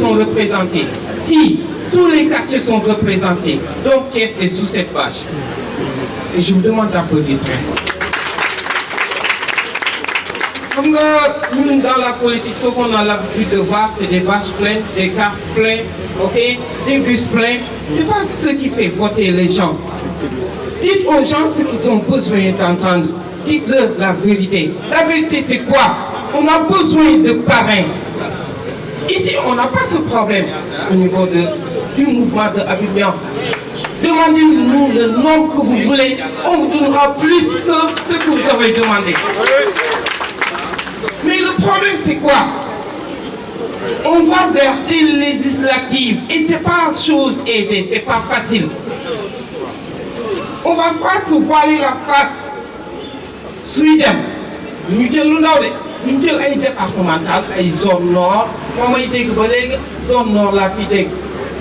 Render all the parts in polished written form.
sont représentés, si tous les quartiers sont représentés, donc Thiès est sous cette bâche. Et je vous demande d'applaudir très fort. Comme nous, dans la politique, ce qu'on a l'habitude de voir, c'est des vaches pleines, des cars pleins, ok, des bus pleins. C'est pas ce qui fait voter les gens. Dites aux gens ce qu'ils ont besoin d'entendre. Dites-leur la vérité. La vérité, c'est quoi? On a besoin de parrains. Ici, on n'a pas ce problème au niveau du mouvement de Abidjan. Demandez-nous le nombre que vous voulez, on vous donnera plus que ce que vous avez demandé. Mais le problème, c'est quoi? On va vers des législatives et c'est pas chose aisée, c'est pas facile. On va pas se voiler la face. Sweden, nous avons un départemental, une zone nord, zone nord la fille.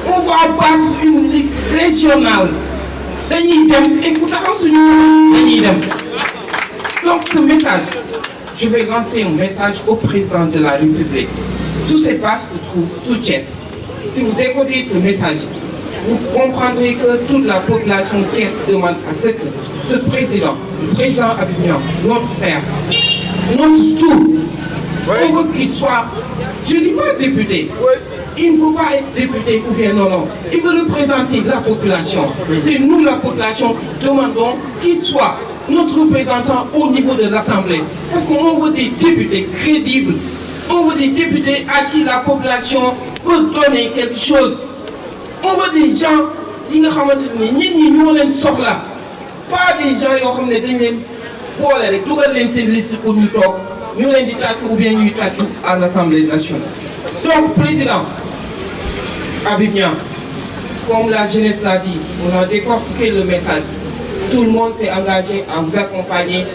On va battre une liste régionale. Donc ce message, je vais lancer un message au président de la République. Sous ces pages se trouve tout Thiès. Si vous décodez ce message, vous comprendrez que toute la population de Thiès demande à ce que ce président, le président Abidjan, notre frère, notre tout, on veut qu'il soit, je ne dis pas député, il ne faut pas être député ou bien non. Il veut représenter la population. C'est nous, la population, qui demandons qu'il soit notre représentant au niveau de l'Assemblée. Parce qu'on veut des députés crédibles. On veut des députés à qui la population peut donner quelque chose. On veut des gens qui ne savent pas. Pas des gens qui ont une liste pour nous talk. Nous ou bien nous à l'Assemblée nationale. Donc, président Abidjan, comme la jeunesse l'a dit, on a décortiqué le message. Tout le monde s'est engagé à vous accompagner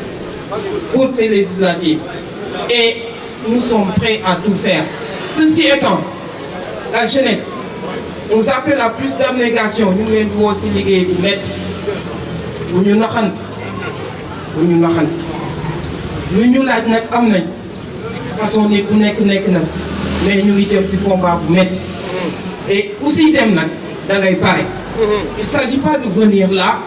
pour ces législatives. Et nous sommes prêts à tout faire. Ceci étant, la jeunesse nous appelle à plus d'abnégation. Nous devons aussi liguer net. Nous nous naxant. Nous nous naxant. Nous nous laaj nak am nañ façon ni ku nekk na mais ñu ngi jëm ci combat bu metti. Et aussi dem nak da ngay paré. Il ne s'agit pas de venir là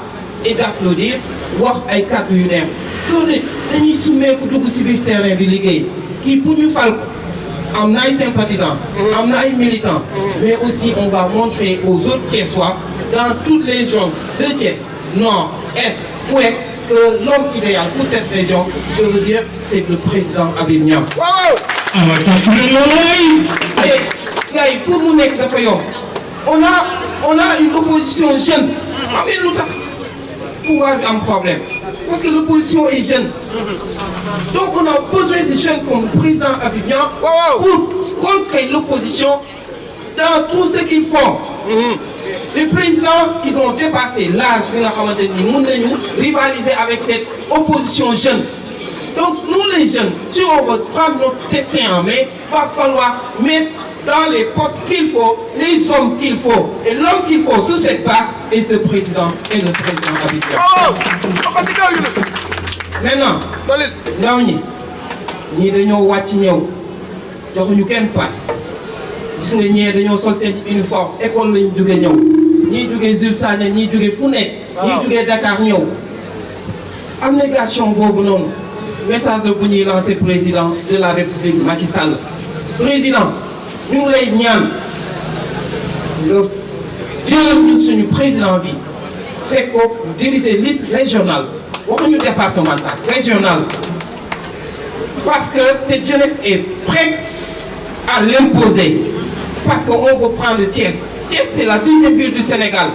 et d'applaudir wax ay kàddu yu neex. Loolu dañuy soumettre dugg ci biir terrain bi liggéey. Qui pour ñu fal ko am na ay sympathisants, am na ay militants, mais aussi on va montrer aux autres Thiessois dans toutes les zones de Thiès, nord, est, ouest, que l'homme idéal pour cette région, je veux dire, c'est le président Abidjan. Et pour nous, on a une opposition jeune. Pouvoir un problème. Parce que l'opposition est jeune. Donc on a besoin de jeunes comme le président Abidjan pour contrer l'opposition dans tout ce qu'ils font. Les présidents, ils ont dépassé l'âge de rivaliser avec cette opposition jeune. Donc nous les jeunes, si on veut prendre notre destin en main, il va falloir mettre dans les postes qu'il faut, les hommes qu'il faut. Et l'homme qu'il faut sur cette base est ce président et le président Abidjan. Maintenant, nous dañoo wàcc ñëw joxuñu kenn passe gis nga ñee dañoo sol seen uniforme école lañu jóge ñëw ñii jóge Jules Sagna ñii jóge fu nekk ñii jóge Dakar ñëw abnégation boobu noonu message la bu ñuy lancé président de la République Macky Sall. Président ñu ngi lay ñaan nga jëlal ñu suñu président bi teg ko diriger liste régionale waxuñu départementale régionale. Parce que cette jeunesse est prête à l'imposer. Parce qu'on veut prendre Thiès. Thiès, c'est la deuxième ville du Sénégal.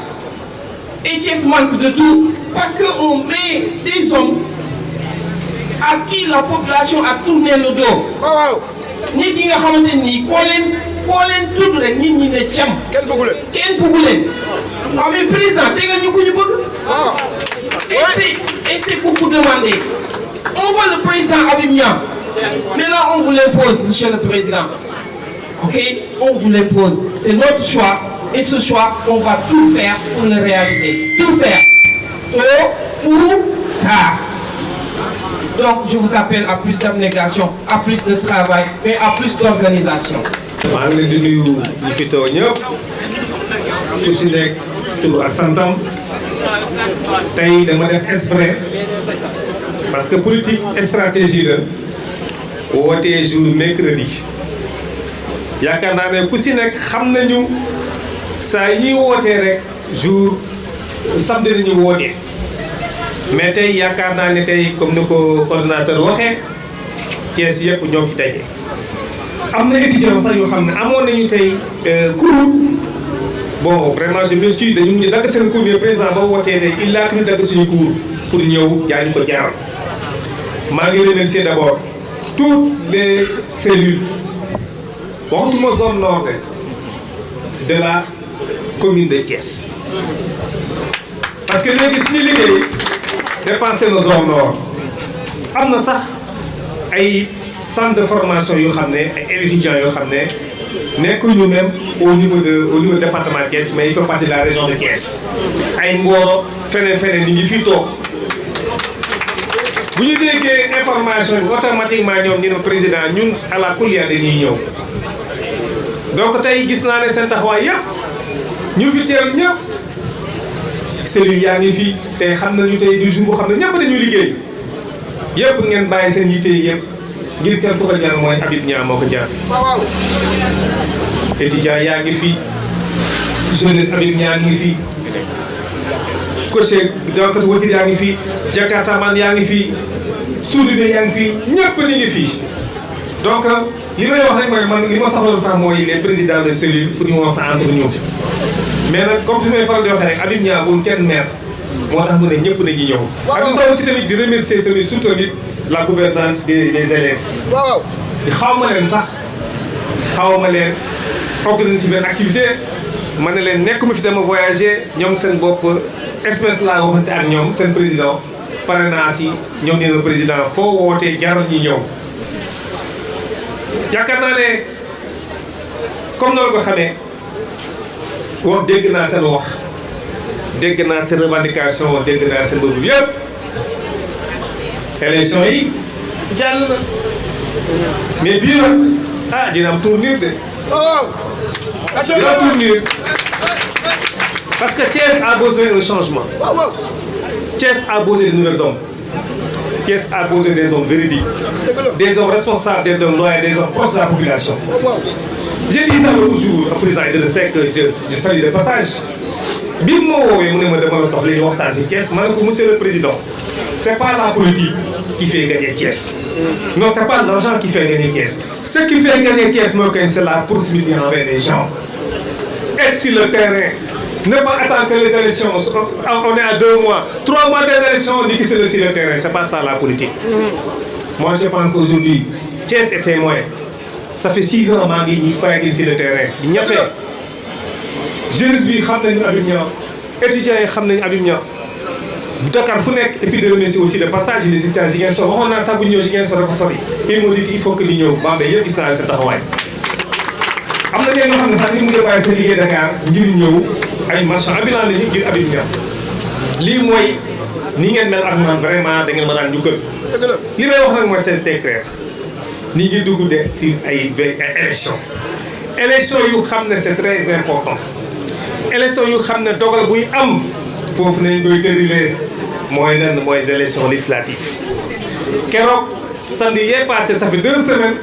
Et Thiès manque de tout. Parce qu'on met des hommes à qui la population a tourné le dos. Nit yi nga xamante ni foo leen tudd rek nit ñi ne cam. Kenn bëggu leen. Ah mais président tegal ñu ko ñu bëgg. Et c'est beaucoup demandé. On voit le président Abidjan. Mais là, on vous l'impose, monsieur le président. Ok? On vous l'impose. C'est notre choix. Et ce choix, on va tout faire pour le réaliser. Tout faire. Tôt ou tard. Donc, je vous appelle à plus d'abnégation, à plus de travail, mais à plus d'organisation. maa ngi leen di nuyu ñu fi teew ñëpp ku si nekk tur ak santam tey dama def exprès parce que politique stratégie la wootee jour mercredi yaakaar naa ne ku si nekk xam nañu saa yi ñuy wootee rek jour samedi nañu wootee mais tey yaakaar naa ne tey comme ni ko coordonnateur waxee Thiès yëpp ñoo fi daje. am na étudiants sax yoo xam ne amoon nañu tey cours bon vraiment je m'excuse dañu ñu dagg seen cours bi président ba wootee tey il a que ñu dagg suñu cours pour ñëw yaa ñu ko jaaral. maa ngi remercier d'abord toutes les cellules waxatuma zone nord de la commune de Thiès parce que léegi suñu liggéey dépassé na zone nord am na sax ay centre de formation yoo xam ne ay étudiants yoo xam ne nekkuñu même au niveau département de Thiès mais il fait partie de la région de Thiès ay Mboro feneen ñu ngi fii toog bu ñu déggee information bi automatiquement ñoom ñu ne président ñun à la kuliya dañuy ñëw donc tey gis naa ne seen taxawaay yëpp ñu fi teew ñëpp cellules yaa ngi fii tey xam nañu tey du jour boo xam ne ñëpp dañu liggéey yëpp ngeen bàyyi seen yitte yëpp ngir kenn ku ko jar mooy Habib Niang moo ko jar. étudiant yaa ngi fii jeunesse Habib Niang ngi fii cocher dawalkatu voiture yaa ngi fii jakartaman yaa ngi fii soudeur yaa ngi fii ñëpp ni ngi fii donc li may wax rek mooy man li ma soxla sax mooy les présidents de cellule pour ñu wax entre ñu mais nag comme fi may faral di waxee rek Habib Niang bu kenn meer moo tax mu ne ñëpp nañu ñëw. ak ñu aussi tamit di remercier celui surtout tamit la gouvernante des élèves. xaw ma leen sax xaw ma leen organiser benn activité ma ne leen nekkuma fi dama voyager ñoom seen bopp espèce laa waxante ak ñoom seen président pare naa si ñoom ñu ne président foo wootee jaral ñi ñëw. yaakaar naa ne comme noonu ko xamee wax dégg naa seen wax dégg naa seen revendication dégg naa seen bëgg yëpp élection yi jàll na mais bii nag dina am tournure de. dina am tournure parce que Thiès a besoin d'un changement. Thiès a besoin de nouvelles hommes. Thiès a besoin des hommes véridiques, des hommes responsables, des hommes loyaux, des hommes proches de la population. J'ai dit ça l'autre jour au président Idrissa Seck que je salue de passage. bi ma woowee mu ne ma dama la soxla ñu waxtaan si Thiès ma ne ko monsieur le président c'est pas la politique qui fait gagner Thiès. Non, c'est pas l'argent qui fait gagner Thiès. Ce qui fait gagner Thiès moo koy c'est la proximité envers les gens. Être sur le terrain. Ne pas attendre que les élections, on est à 2 mois, 3 mois des élections, on dit que c'est sur le terrain. C'est pas ça la politique. Moi je pense qu'aujourd'hui, Thiès est témoin. Ça fait 6 ans qu'il faut être sur le terrain. Il n'y a fait. Jeunesse bi xam nañu Habib Niang, étudiants yi xam nañu Habib Niang. Dakar fu nekk et puis de remercier aussi le passage des étudiants Ziguinchor waxoon naa sax bu ñëw Ziguinchor dafa sori. Ils m'ont dit qu'il faut que li ñëw Bambey yëpp gis naa seen taxawaay. am na ñenn ñoo xam ne sax ni mu ngi bàyyi seen liggéey Dakar ngir ñëw ay marchand ambulant lañu ngir Habib Niang lii mooy ni ngeen mel ak man vraiment da ngeen ma daan njukkal li may wax nag mooy seen terre ni ngi dugg de si ay élection yu xam ne c'est très important élection yu xam ne dogal buy am foofu nañ koy déroulé mooy nan mooy élection législative keroog samedi yee passé ça fait 2 semaines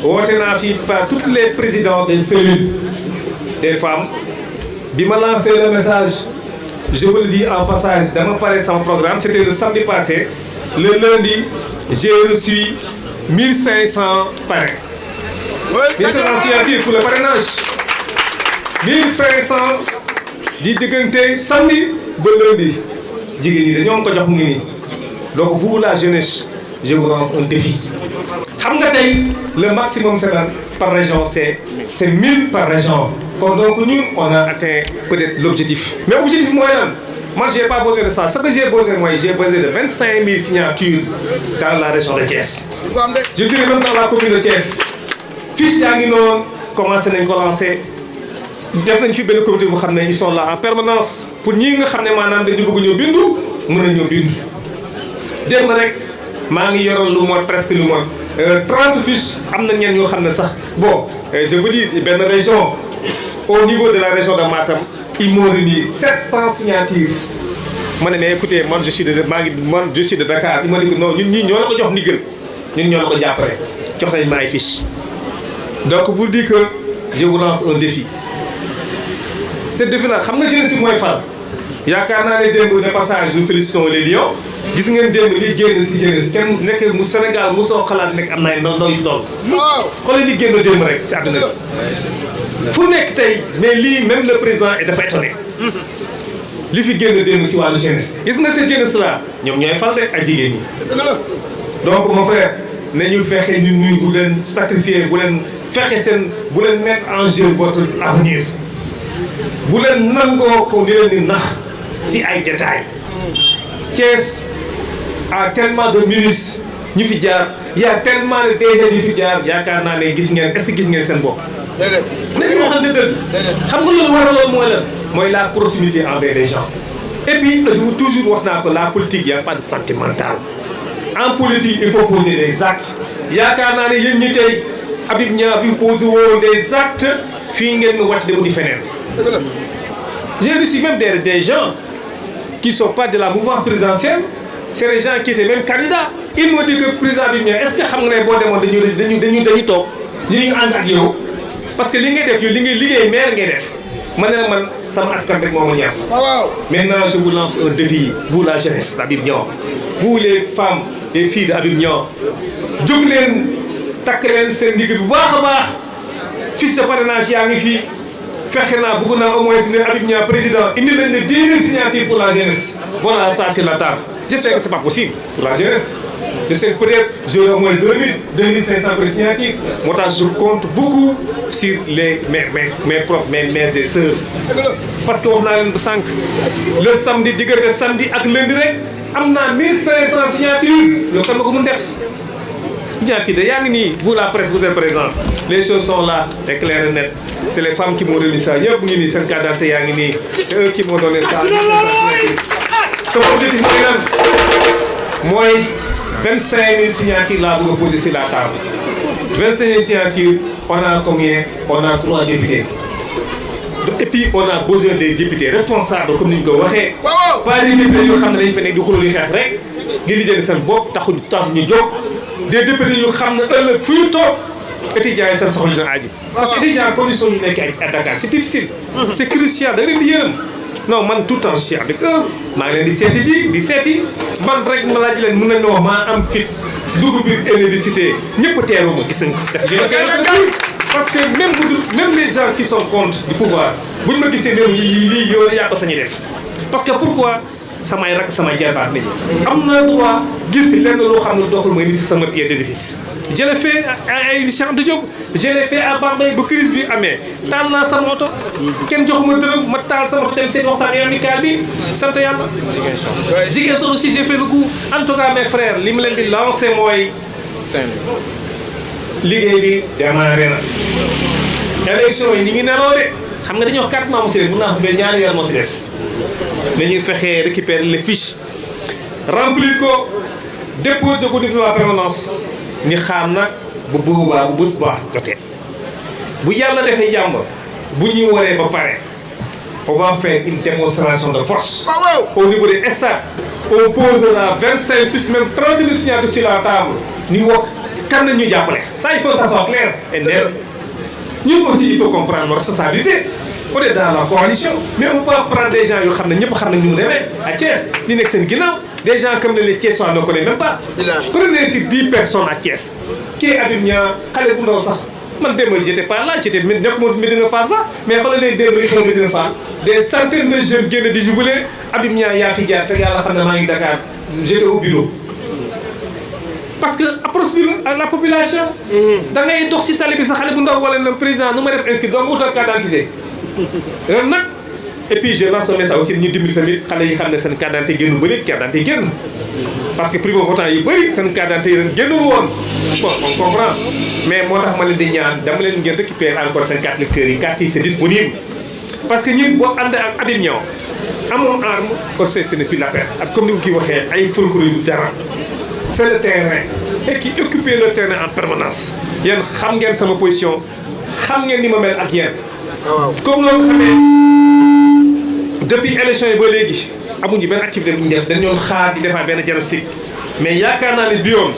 woote naa fii par toutes les présidents des cellules des femmes bi ma lancé le message je vous le dis en passage dama pare sama programme c'était le samedi passé le lundi j'ai reçu 1500 parrains 1500 signatures pour le parrainage 1500 di diggante samedi ba lundi jigéen ñi dañoo ko jox mu ngi nii donc vous la jeunesse je vous lance un défi xam nga tey le maximum c'est par région c'est 1000 par région kon donc ñun on a atteint peut-être l'objectif mais objectif mooy lan moi j'ai pas besoin de ça ce que j'ai besoin mooy j'ai besoin de 25 000 signatures dans la région de Thiès je dirais même dans la commune de Thiès fiche yaa ngi noonu commencé nañ ko lancer def nañ fi benn comité bu xam ne ils sont là en permanence pour ñi nga xam ne maanaam dañu bëgg ñëw bindu mën a ñëw bindu dégg nga rek maa ngi yoroon lu mot presque lu mot 30 fiches am na ñenn ñoo xam ne sax bon je vous dis benn région au niveau de la région de Matam ils m'ont remis 700 signatures ma ne mais écoutez man je suis de Dakar il m'a dit que non ñun ñii ñoo la ko jox ndigal ñun ñoo la ko jàppale jox nañ ma ay fiches donc vous dire que je vous lance un défi ce défi nag xam nga jeunesse mooy fal yaakaar naa ne démb de passage nous félicitons les Lions gis ngeen démb li génn si jeunesse kenn nekk mu Sénégal mosoo xalaat nekk am na ay ndaw yu fi doon xoolal li génn démb rek si àdduna bi fu nekk tey mais lii même le président est dafa étonné li fi génn démb si wàllu jeunesse gis nga cette jeunesse là ñoom ñooy fal de ak jigéen ñi donc mon frère nañu fexe ñun bu leen sacrifier bu leen fexe seen bu leen mettre en jeu votre avenir bu leen nangoo ko ni leen di nax si ay détails Thiès a tellement de ministres ñu fi jaar y a tellement de DG ñu fi jaar yaakaar naa ne gis ngeen est-ce que gis ngeen seen bopp. nañu waxante dëgg xam nga loolu waraloon mooy lan mooy la proximité envers les gens et puis je toujours wax naa ko la politique y a pas de sentimental en politique il faut poser des actes yaakaar naa ne yéen ñi tey Habib Niang bi posé woon des actes fii ngeen ñu wàcc dem di feneen. J'ai reçu même des gens qui ne sont pas de la mouvance présidentielle, c'est des gens qui étaient même candidats. Ils m'ont dit que président Habib Niang est-ce que xam nga ne boo demoon dañuy toog ñu ànd ak yow parce que li ngay def yow li ngay liggéey maire ngay def ma ne la man sama askan rek moo ma ñaax. Maintenant je vous lance un défi vous la jeunesse d'Habib Niang vous les femmes les filles de Habib Niang jóg leen takk leen seen ndigg bu baax a baax fiche de parrainage yaa ngi fii. fexe naa bëgg naa au moins ne Habib Niang président indi nañ ne 10 000 signatures pour la jeunesse voilà ça sur la table je sais que c'est pas possible pour la jeunesse je sais que peut-être j'aurai au moins 2500 signatures moo tax je compte beaucoup sur mes mères et sœurs parce que wax naa leen sànq le samedi diggante samedi ak lundi rek am naa 1500 signatures yow kan ma ko mun def signatures yaa ngi nii vous la presse vous êtes présente les choses sont là et claires et nettes. C'est les femmes qui m'ont remis ça. Ñëpp ngi nii seen carte d'identité yaa ngi nii. C'est eux qui m'ont donné ça. Sama objectif mooy lan mooy 25000 signatures laa bëgg a poser sur la table. 25000 signatures on a combien? On a 3 députés. Et puis on a besoin des députés responsables comme ni ñu ko waxee. Pas des députés yoo xam ne dañu fa nekk di xulóo di xeex rek di lijjanti seen bopp tax ñu jóg. Des députés yoo xam ne ëllëg fu ñu toog. étudiants yi seen soxla dina aaju parce que étudiants conditions yu nekk à Dakar c'est difficile c'est crucial da leen di yërëm non man tout le temps je suis avec eux maa ngi leen di seeti man rek ma laaj leen mën nañu wax maa am fit dugg biir université ñëpp teeru ma gis nañ ko parce que même les gens qui sont contre du pouvoir buñ ma gisee ñoom lii yow yaa ko sañu def parce que pourquoi samay rak samay jarbaat nañu am na droit gis lenn loo xam ne doxul mooy ni si sama pied d'édifice je l'ai fait à Cheikh Anta Diop je l'ai fait à Bambey ba crise bi amee taal naa sama oto kenn joxuma dërëm ma taal sama oto dem seen waxtaan amical bi sant yàlla. Ziguinchor aussi j'ai fait le coup en tout cas mes frères li mu leen di lancer mooy liggéey bi démarré na. élection yi ni ngi neroo de xam nga dañuy wax 4 mois moo si des mën naa xam ne ñaari weer moo si des dañuy fexe récupérer les fiches remplir ko déposer ko niveau de la permanence. ni xaar nag bu boobaa bu bés baax jotee bu yàlla defee jàmm bu ñuy waree ba pare on va faire une démonstration de force au niveau des stades on posera 25 plus même 30 000 signatures sur la table ñu wax kan la ñu jàppale ça il faut que ça soit clair et net ñun aussi il faut comprendre nos responsabilités on est dans la coalition mais on peut prendre des gens yoo xam ne ñëpp xam nañ ñu mu demee à Thiès di nekk seen ginnaaw. Des gens comme les Thiessois ne connaissent même pas. Prenez ici 10 personnes à Thiès. Qui est Habib Niang, Khaled Boundou sax man démb j'étais pas là j'étais nekkuma Médina Fall sax mais xoolal léegi démb li xew Médina Fall des centaines de jeunes génn di jubilé Habib Niang yaa fi jaar fekk yàlla xam ne maa ngi Dakar j'étais au bureau. parce que approche bi la population. da ngay dox si tali bi sa xale bu ndaw wala le président nu ma def inscrit donc wutal carte d'identité ren nag. Et puis je lance un message aussi ñu dimbali tamit xale yi xam ne seen carte d'identité génn bëri carte d'identité génn parce que primo votant yi bëri seen carte d'identité ren génnul woon bon on comprend mais moo tax ma leen di ñaan dama leen ngeen récupérer encore seen carte lecteurs yi carte yi c'est disponible parce que ñun boo ànd ak Habib Niang amoon arme kon ce n'est plus la peine ak comme ni mu kii waxee ay folklore yu dara c'est le terrain et qui occupait le terrain en permanence yéen xam ngeen sama position xam ngeen ni ma mel ak yéen comme loolu xamee depuis élection yi ba léegi amuñu benn activité bu ñu def dañu doon xaar di defaat benn diagnostic mais yaakaar naa ne bi yoon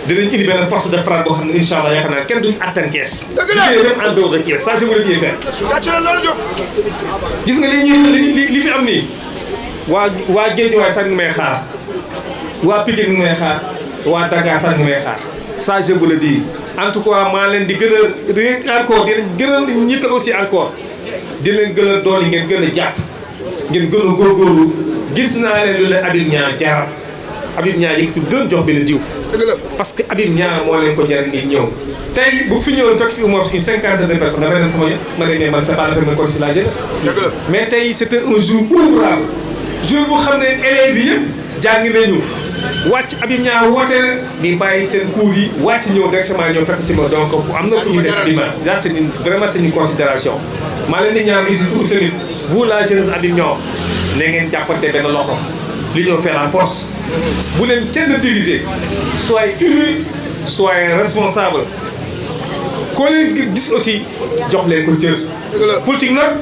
dinañ indi benn force de frappe boo xam ne incha allah yaakaar naa kenn duñu atteindre Thiès. dëgg la même en dehors de Thiès ça je veux le dire faire. gis nga li fi am nii waa Guédiawaye sax ñu may xaar waa Pikine ñu may xaar waa Dakar sax ñu may xaar ça je veux le dire en tout cas maa leen di gën a encore di leen gën a ñikkal aussi encore di leen gën a doole ngeen gën a jàpp ngeen gën a góorgóorlu gis naa leen lu leen Habib Niang jaar Habib Niang yëkkati gën jox benn diw. parce que Habib Niang moo leen ko jar ngeen ñëw tey bu fi ñëwoon fekk fi au moins une 52 personnes dama leen sama ma ne man c'est pas le premier code de la jeunesse. mais tey c'était un jour ouvrable jour bu xam ne élèves yi yëpp jàng nañu wàcc Habib Niang woote di bàyyi seen cours yi wàcc ñëw directement ñëw fekk si ma donc am na fu ñu def dimanche ça c'est une vraiment c'est une considération maa leen di ñaan ici tout seen vous la jeunesse Habib Niang na ngeen jàppante benn loxo l'union fait la force bu leen kenn diviser soyez unis soyez responsables koo leen gis aussi jox leen ko cër politique nag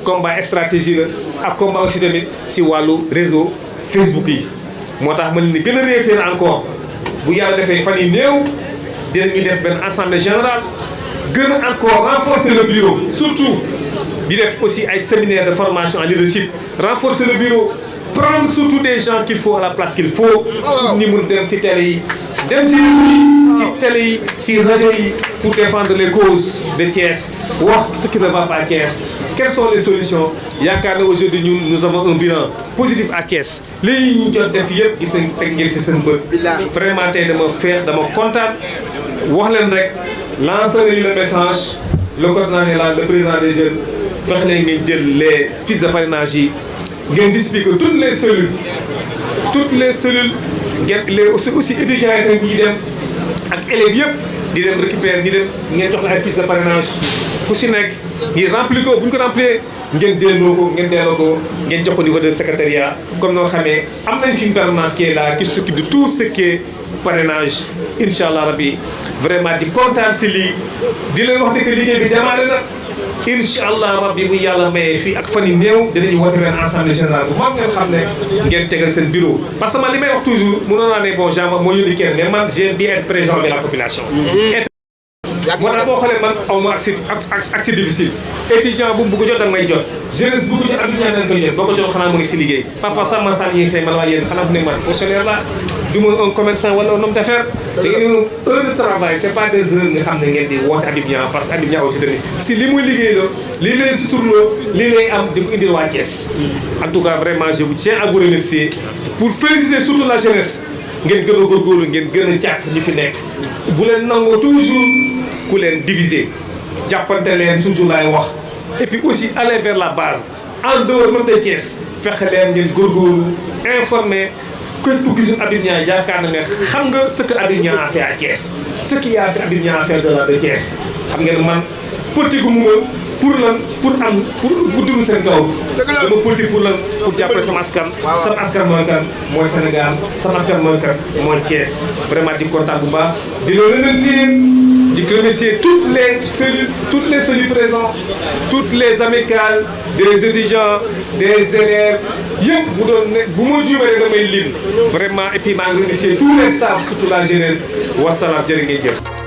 combat stratégie la ak combat aussi tamit si wàllu réseau Facebook yi moo tax ma leen ni gën a réitérer encore bu yàlla defee fan yi néew dinañu def benn assemblée générale gën a encore renforcer le bureau surtout di def aussi ay séminaire de formation en leadership renforcer le bureau prendre surtout des gens qu'il faut à la place qu'il faut pour ni mun dem si télé yi dem si télé yi si rajo yi pour défendre les causes de Thiès wax ce qui ne va pas à Thiès quelles sont les solutions yaakaar na aujourd'hui ñun nous avons un bilan positif à Thiès lii ñu jot def yëpp gis nañ teg ngeen si seen bët vraiment tey dama feex dama kontaan wax leen rek lancer nañu le message le coordonnateur là le président des jeunes fexe leen ngeen jël les fiches de parrainage yi ngeen distribuer toutes les cellules ngeen les aussi étudiants yi tamit ñi dem ak élèves yëpp di dem récupérer di dem ngeen jox la ay fiches de parrainage ku si nekk ngir remplir ko bu ñu ko remplir ngeen delloo ko ngeen jox ko niveau de secrétariat comme noo xamee am nañ fi une permanence qui est là qui s'occupe de tout ce qui est parrainage incha allah rabbi vraiment di kontaan si lii di leen wax ne que liggéey bi démarré na. incha allah rabbi bu yàlla mayee fii ak fan yu néew dinañu woote leen assemblée générale bu mag ngeen xam ne ngeen tegal seen bureau parce que man li may wax toujours mënoon naa ne bon genre moo yónni kenn mais man j'aime bien être présent avec la population. moo tax boo xoolee man aw ma accès difficile étudiant bu bëgg jot da nga may jot jeunesse bu bëgg jot ak ñaan dañ koy jot boo ko jot xanaa mu ngi si liggéey parfois sax man sànni yi xëy man waa yéen xanaa bu ne man fonctionnaire la du ma un commerçant wala un homme d'affaires da ngeen ne heure de travail c'est pas des heures nga xam ne ngeen di woote Habib Niang parce que Habib Niang aussi tamit si li muy liggéey la lii lay suturloo lii lay am di ko indil waa Thiès en tout cas vraiment je vous tiens à vous remercier pour féliciter surtout la jeunesse ngeen gën a góorgóorlu ngeen gën a jàpp ñi fi nekk bu leen nangoo toujours ku leen diviser jàppante leen toujours laay wax et puis aussi aller vers la base en dehors même de Thiès fexe leen ngeen góorgóorlu informer képp ku gisul Habib Niang yaakaar na ne xam nga ce que Habib Niang a fait à Thiès ce qui a fait Habib Niang a fait de Thiès xam ngeen man politique gu mu pour lan pour dund seen kaw dama politique pour lan pour jàppale sama askan mooy kan mooy Sénégal sama askan mooy kan mooy Thiès vraiment di kontaan bu baax di la remercier toutes les cellules présentes toutes les amicales des étudiants des élèves yëpp bu doon ne bu ma juumee damay lim vraiment et puis maa ngi remercier tous les staffs surtout la jeunesse wasalaam jërë ngeen jëf